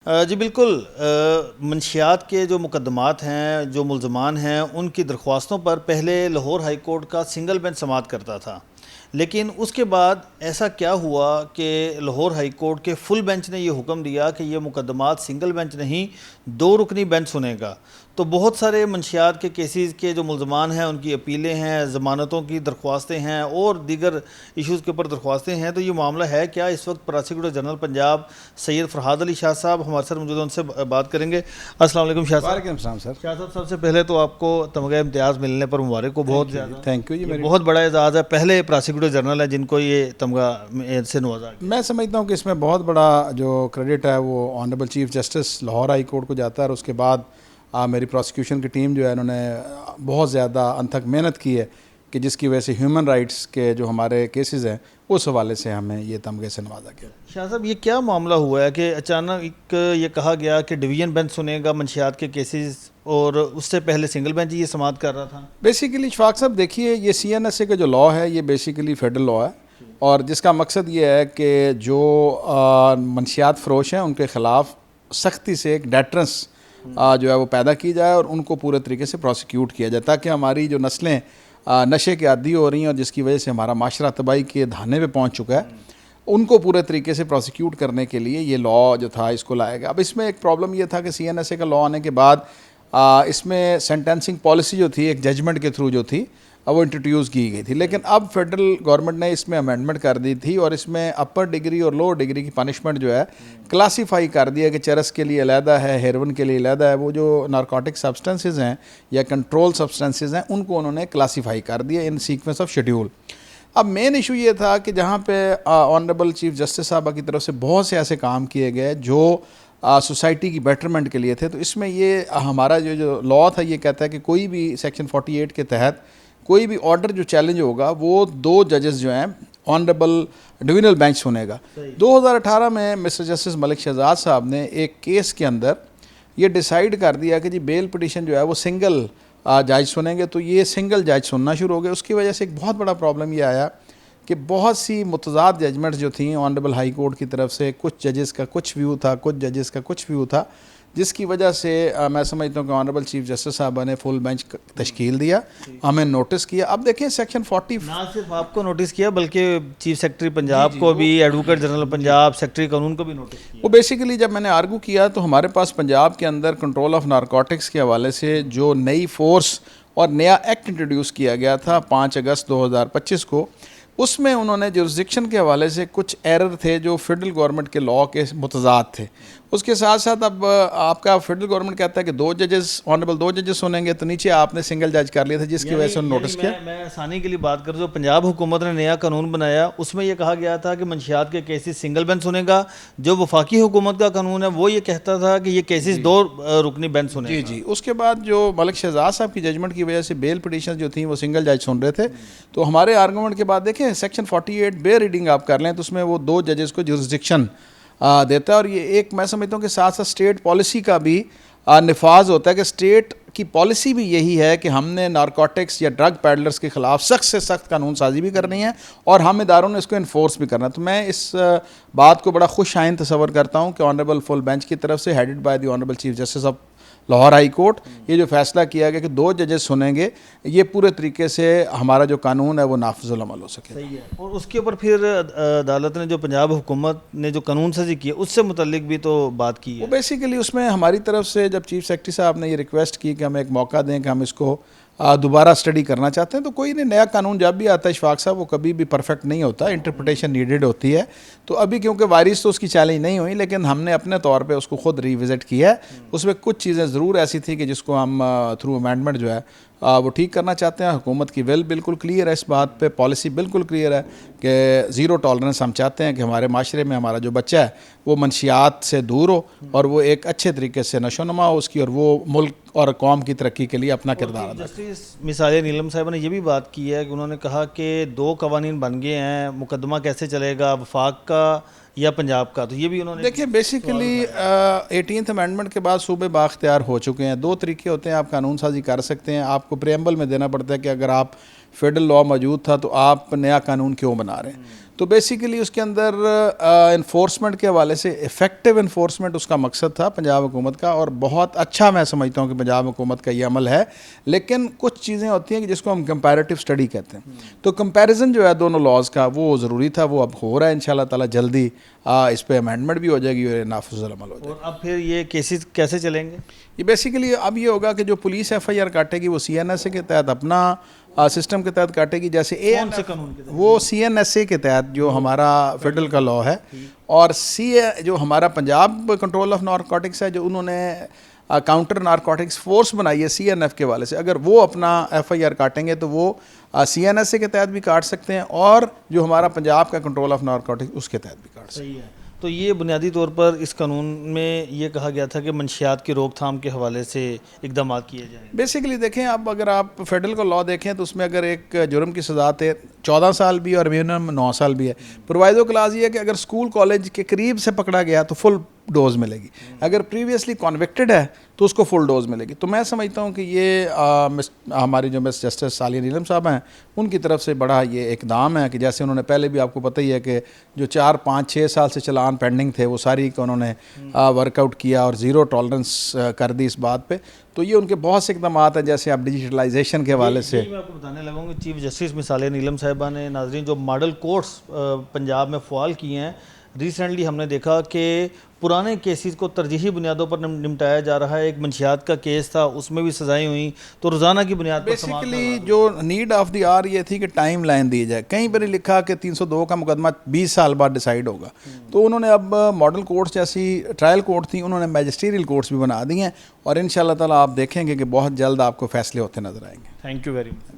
जी बिल्कुल। मंशियात के जो मुकदमात हैं, जो मुल्ज़मान हैं, उनकी दरख्वास्तों पर पहले लाहौर हाई कोर्ट का सिंगल बेंच समाअत करता था। लेकिन उसके बाद ऐसा क्या हुआ कि लाहौर हाई कोर्ट के फुल बेंच ने ये हुक्म दिया कि ये मुकदमात सिंगल बेंच नहीं, दो रुकनी बेंच सुनेगा। तो बहुत सारे मंशियात के केसेस के जो मुल्ज़मान हैं उनकी अपीलें हैं, ज़मानतों की दरख्वास्तें हैं और दीगर इशूज़ के ऊपर दरख्वास्तें हैं। तो ये मामला है क्या? इस वक्त प्रोसिक्यूटर जनरल पंजाब सैयद फरहाद अली शाह साहब हमारे साथ मौजूद हैं, उनसे बात करेंगे। अस्सलाम वालेकुम शाह साहब। वालेकुम सलाम सर। शाह साहब, सबसे पहले तो आपको तमगा इम्तियाज़ मिलने पर मुबारक हो, बहुत ज़्यादा। थैंक यू जी। ये मेरी बहुत बड़ा एजाज़ है, पहले प्रोसिक्यूटर जनरल है जिनको ये तमगा से नवाजा गया। मैं समझता हूँ कि इसमें बहुत बड़ा जो क्रेडिट है वो honourable chief justice Lahore high court को जाता है। और उसके बाद मेरी प्रोसिक्यूशन की टीम जो है उन्होंने बहुत ज़्यादा अनथक मेहनत की है कि जिसकी वजह से ह्यूमन राइट्स के जो हमारे केसेस हैं उस हवाले से हमें ये तमगे से नवाजा गया। शाह साहब, ये क्या मामला हुआ है कि अचानक ये कहा गया कि डिवीज़न बेंच सुनेगा मंशियात के केसेस और उससे पहले सिंगल बेंच ये समाअत कर रहा था? बेसिकली इशफाक साहब देखिए, ये CNSA का जो लॉ है ये बेसिकली फेडरल लॉ है और जिसका मकसद ये है कि जो मंशियात फ़रोश हैं उनके ख़िलाफ़ सख्ती से एक डेटरेंस जो है वो पैदा की जाए और उनको पूरे तरीके से प्रोसिक्यूट किया जाए ताकि हमारी जो नस्लें नशे के आदी हो रही हैं और जिसकी वजह से हमारा माशरा तबाही के धाने पे पहुंच चुका है, उनको पूरे तरीके से प्रोसिक्यूट करने के लिए ये लॉ जो था इसको लाया गया। अब इसमें एक प्रॉब्लम ये था कि CNSA का लॉ आने के बाद इसमें सेंटेंसिंग पॉलिसी जो थी एक जजमेंट के थ्रू जो थी वो इंट्रोड्यूस की गई थी। लेकिन अब फेडरल गवर्नमेंट ने इसमें अमेंडमेंट कर दी थी और इसमें अपर डिग्री और लोअर डिग्री की पनिशमेंट जो है क्लासीफाई कर दिया कि चरस के लिए अलहदा है, हेरोइन के लिए अलहदा है। वो जो नारकोटिक सब्सटेंसेस हैं या कंट्रोल सब्सटेंसेस हैं उनको उन्होंने क्लासीफाई कर दिया इन सीक्वेंस ऑफ शेड्यूल। अब मेन इशू ये था कि जहाँ पे ऑनरेबल चीफ जस्टिस साहबा की तरफ से बहुत से ऐसे काम किए गए जो सोसाइटी की बेटरमेंट के लिए थे। तो इसमें ये हमारा जो लॉ था ये कहता है कि कोई भी सेक्शन 48 के तहत कोई भी ऑर्डर जो चैलेंज होगा वो दो जजेस जो हैं ऑनरेबल डिविजनल बेंच सुनेगा। 2018 में मिस्टर जस्टिस मलिक शहजाद साहब ने एक केस के अंदर ये डिसाइड कर दिया कि जी बेल पिटिशन जो है वो सिंगल जज सुनेंगे। तो ये सिंगल जज सुनना शुरू हो गए। उसकी वजह से एक बहुत बड़ा प्रॉब्लम ये आया कि बहुत सी मुतज़ाद जजमेंट्स जो थी ऑनरेबल हाई कोर्ट की तरफ से, कुछ जजेस का कुछ व्यू था, कुछ जजेस का कुछ व्यू था, जिसकी वजह से मैं समझता हूँ कि ऑनरेबल चीफ जस्टिस साहब ने फुल बेंच तश्कील दिया, हमें नोटिस किया। अब देखें सेक्शन 40 ना सिर्फ आपको नोटिस किया बल्कि चीफ सेक्रेटरी पंजाब को भी, एडवोकेट जनरल पंजाब, सेक्रेटरी कानून को भी नोटिस किया। वो बेसिकली जब मैंने आर्गू किया तो हमारे पास पंजाब के अंदर कंट्रोल ऑफ नारकोटिक्स के हवाले से जो नई फोर्स और नया एक्ट इंट्रोड्यूस किया गया था 5 अगस्त 2025 को, उसमें उन्होंने जुरिस्डिक्शन के हवाले से कुछ एरर थे जो फेडरल गवर्नमेंट के लॉ के मुतज़ाद थे। उसके साथ साथ अब आपका फेडरल गवर्नमेंट कहता है कि दो जजेस सुनेंगे, तो नीचे आपने सिंगल जज कर लिया था जिसकी वजह से नोटिस किया। मैं आसानी के लिए बात करूँ, जो पंजाब हुकूमत ने नया कानून बनाया उसमें यह कहा गया था कि मंशियात के केसेस सिंगल बेंच सुनेगा। जो वफाकी हुकूमत का कानून है वो ये कहता था कि ये केसेस दो रुकनी बेंच सुनेगा। जी। उसके बाद जो मलिक शहजाद साहब की जजमेंट की वजह से बेल पिटिशन जो थी वो सिंगल जज सुन रहे थे। तो हमारे आर्गूमेंट के बाद देखें सेक्शन 48 बे रीडिंग आप कर लें तो उसमें वो दो जजेस को जुरिस्डिक्शन देता है। और ये एक मैं समझता हूँ कि साथ साथ स्टेट पॉलिसी का भी निफाज होता है कि स्टेट की पॉलिसी भी यही है कि हमने नारकोटिक्स या ड्रग पैडलर्स के ख़िलाफ़ सख्त से सख्त कानून साजी भी करनी है और हम इदारों ने इसको इन्फोर्स भी करना है। तो मैं इस बात को बड़ा खुश आइन तस्वर करता हूँ कि ऑनरेबल फुल बेंच की तरफ से headed by the honourable chief justice of Lahore high court ये जो फैसला किया गया कि दो जजेस सुनेंगे, ये पूरे तरीके से हमारा जो कानून है वो नाफिजुल अमल हो सके। सही है। और उसके ऊपर फिर अदालत ने जो पंजाब हुकूमत ने जो कानून साजी किया उससे मुतल्लिक भी तो बात की है। वो बेसिकली उसमें हमारी तरफ से जब चीफ सेक्रेटरी साहब ने ये रिक्वेस्ट की कि हमें एक मौका दें कि हम इसको दोबारा स्टडी करना चाहते हैं, तो कोई नहीं, नया कानून जब भी आता है इशफाक साहब वो कभी भी परफेक्ट नहीं होता, इंटरप्रिटेशन नीडेड होती है। तो अभी क्योंकि वारिस तो उसकी चैलेंज नहीं हुई लेकिन हमने अपने तौर पे उसको खुद रिविज़िट किया है। उसमें कुछ चीज़ें ज़रूर ऐसी थी कि जिसको हम थ्रू अमेंडमेंट जो है वो ठीक करना चाहते हैं। हुकूमत की विल बिल्कुल क्लियर है इस बात पे, पॉलिसी बिल्कुल क्लियर है कि ज़ीरो टॉलरेंस हम चाहते हैं कि हमारे माशरे में हमारा जो बच्चा है वो मंशियात से दूर हो और वो एक अच्छे तरीके से नशोनुमा हो उसकी और वो मुल्क और कौम की तरक्की के लिए अपना किरदार अदा। जस्टिस मिसाल नीलम साहब ने ये भी बात की है कि उन्होंने कहा कि दो कवानीन बन गए हैं, मुकदमा कैसे चलेगा, वफाक का या पंजाब का। तो ये भी उन्होंने देखिए बेसिकली 18th अमेंडमेंट के बाद सूबे बाख्तियार हो चुके हैं। दो तरीके होते हैं आप कानून साजी कर सकते हैं। आपको प्रेम्बल में देना पड़ता है कि अगर आप फेडरल लॉ मौजूद था तो आप नया कानून क्यों बना रहे हैं। तो बेसिकली उसके अंदर इन्फोर्समेंट के हवाले से इफ़ेक्टिव इन्फोर्समेंट उसका मकसद था पंजाब हुकूमत का, और बहुत अच्छा मैं समझता हूँ कि पंजाब हुकूमत का ये अमल है। लेकिन कुछ चीज़ें होती हैं कि जिसको हम कंपैरेटिव स्टडी कहते हैं, तो कंपैरिजन जो है दोनों लॉज का वो ज़रूरी था, वो अब हो रहा है इंशाल्लाह ताला जल्दी। इस पर अमेंडमेंट भी हो जाएगी और नाफिजुल अमल हो जाएगा। और अब फिर ये केसेस कैसे चलेंगे? ये बेसिकली अब ये होगा कि जो पुलिस FIR काटेगी वो CNSA के तहत अपना सिस्टम के तहत काटेगी, जैसे कौन से कानून के तहत? वो CNSA के तहत जो हमारा फेडरल का लॉ है, और जो हमारा पंजाब कंट्रोल ऑफ नारकोटिक्स है, जो उन्होंने काउंटर नारकोटिक्स फोर्स बनाई है CNF के वाले से, अगर वो अपना FIR काटेंगे तो वो CNSA के तहत भी काट सकते हैं, और जो हमारा पंजाब का कंट्रोल ऑफ नारकोटिक्स उसके तहत भी काट सकते हैं। सही है। तो ये बुनियादी तौर पर इस कानून में ये कहा गया था कि मंशियात की रोकथाम के हवाले से इकदाम किए जाएं। बेसिकली देखें, अब अगर आप फेडरल का लॉ देखें तो उसमें अगर एक जुर्म की सज़ा 14 साल भी और मिनिमम 9 साल भी है। प्रोवाइडो क्लास ये है कि अगर स्कूल कॉलेज के करीब से पकड़ा गया तो फुल डोज मिलेगी, अगर प्रीवियसली कॉन्विक्टेड है तो उसको फुल डोज मिलेगी। तो मैं समझता हूँ कि ये हमारी जो मिस जस्टिस सालिया नीलम साहब हैं उनकी तरफ से बड़ा ये इकदाम है कि जैसे उन्होंने पहले भी आपको पता ही है कि जो 4, 5, 6 साल से चलान पेंडिंग थे वो सारी को उन्होंने वर्कआउट किया और ज़ीरो टॉलरेंस कर दी इस बात पे। तो ये उनके बहुत से इकदाम हैं, जैसे आप डिजिटलाइजेशन के हवाले से। मैं आपको बताने लगा कि चीफ जस्टिस मिस सालिया नीलम साहिबा ने नाजरीन जो मॉडल कोर्ट्स पंजाब में फ़ाल किए हैं, रिसेंटली हमने देखा कि पुराने केसेस को तरजीही बुनियादों पर निपटाया जा रहा है। एक मंशियात का केस था, उसमें भी सजाएं हुई, तो रोज़ाना की बुनियाद पर बेसिकली जो नीड ऑफ द आवर ये थी कि टाइम लाइन दी जाए। कहीं पर लिखा कि 302 का मुकदमा 20 साल बाद डिसाइड होगा, तो उन्होंने अब मॉडल कोर्ट्स जैसी ट्रायल कोर्ट थी उन्होंने मैजिस्ट्रियल कोर्ट्स भी बना दी हैं, और इंशाल्लाह ताला आप देखेंगे कि बहुत जल्द आपको फैसले होते नजर आएंगे। Thank you very much.